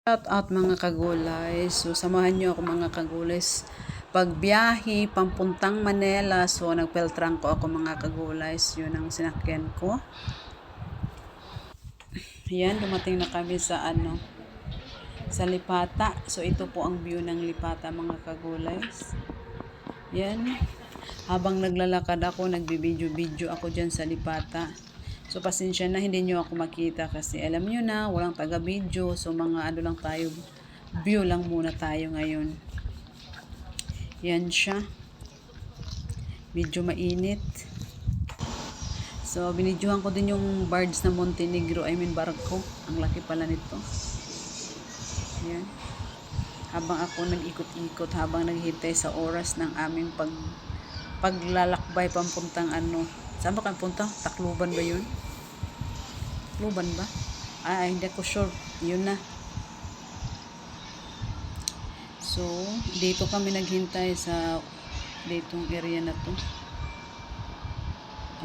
Shout out mga kagulay. So samahan niyo ako mga kagulay. Pagbiyahe pampuntang Manila. So nagpeltrang ko ako mga kagulay. Yun ang sinakyan ko. Yan, dumating na kami sa sa Lipata. So ito po ang view ng Lipata mga kagulay. Yan. Habang naglalakad ako, nagbibideo-video ako dyan sa Lipata. So, pasensya na, hindi nyo ako makita kasi alam nyo na, walang taga-video. So, mga lang tayo, view lang muna tayo ngayon. Yan siya. Medyo mainit. So, binidyohan ko din yung birds na Montenegro, barko. Ang laki pala nito. Yan. Habang ako nag-ikot-ikot, habang naghihintay sa oras ng aming paglalakbay pampuntang saan ba kayo punta? Tacloban ba yun? Tacloban ba? Hindi ko sure. Yun na. So, dito kami naghintay sa ditong area na to.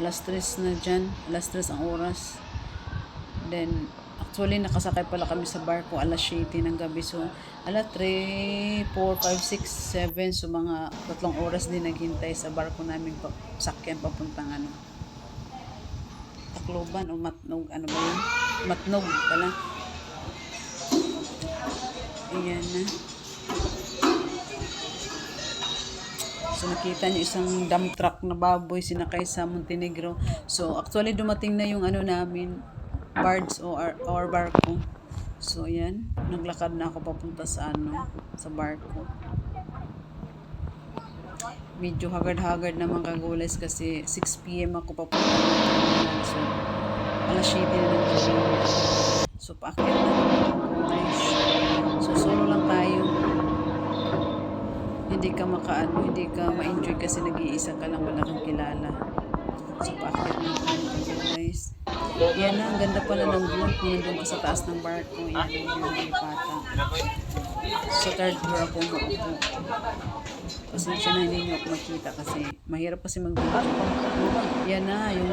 Alas 3 na dyan. Alas 3 ang oras. Then, actually, nakasakay pala kami sa barko alas 7 ng gabi. So, alas 3, 4, 5, 6, 7. So, mga 3 oras din naghintay sa barko namin sakyan papuntang Tacloban o Matnog. Ano ba yun? Matnog pala. Ayan na. So, nakita niyo isang dump truck na baboy sinakay sa Montenegro. So, actually, dumating na yung namin, barge o our barko. So, ayan. Naglakad na ako papunta sa sa barko. Medyo hagard-hagard naman kagulis kasi 6 PM ako papunta. So, alas 7 na ng gabi. So, paakyat na guys. So, solo lang tayo. Hindi ka hindi ka ma-enjoy kasi nag-iisa ka lang, wala kang kilala. So, paakyat na guys. Yan na, ang ganda pala ng view kung nandun ka sa taas ng barko. Yan ang view ng Lipata. Sa third floor ako maupo. Pasensya na hindi nyo ako makita kasi mahirap kasi mag-video. Yan na, yung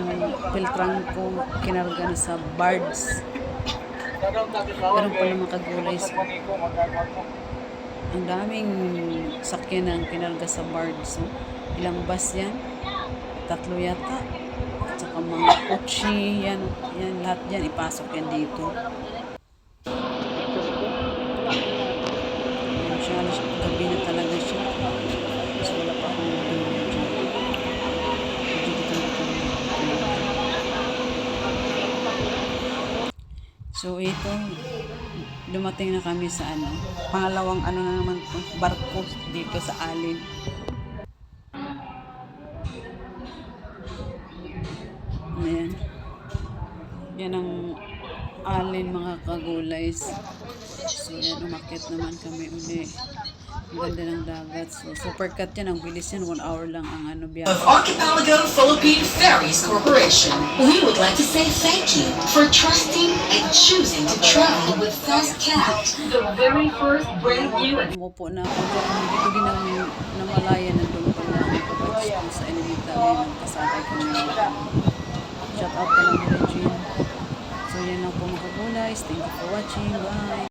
filtrang ko kinarga na sa bards. Ganun pala mga kagulay. Ang daming sakyan ang kinarga sa bards. Ilang bus yan? 3 yata. At saka mga kotse, yan, lahat yan, ipasok yan dito. Yan siya, gabi na talaga siya. So, wala pa akong video dyan. So, ito, dumating na kami sa pangalawang na naman to, barko dito sa Alin. Ayan. Yan ang Alin mga kagulays. So yan, umakyat naman kami uli. Ang ganda ng dagat. So super cut yan. Ang bilis yan. 1 hour lang ang biyahe. Of Archipelago Philippine Ferries Corporation, we would like to say thank you for trusting and choosing to travel with FastCat, the very first brand new. Umupo na ako. Hindi ko din namalaya na doon pala ang kapag sa elementary ng kasakay kami. Shout out ka lang, Regine. So yan lang po mga kagulays. Thank you for watching. Bye!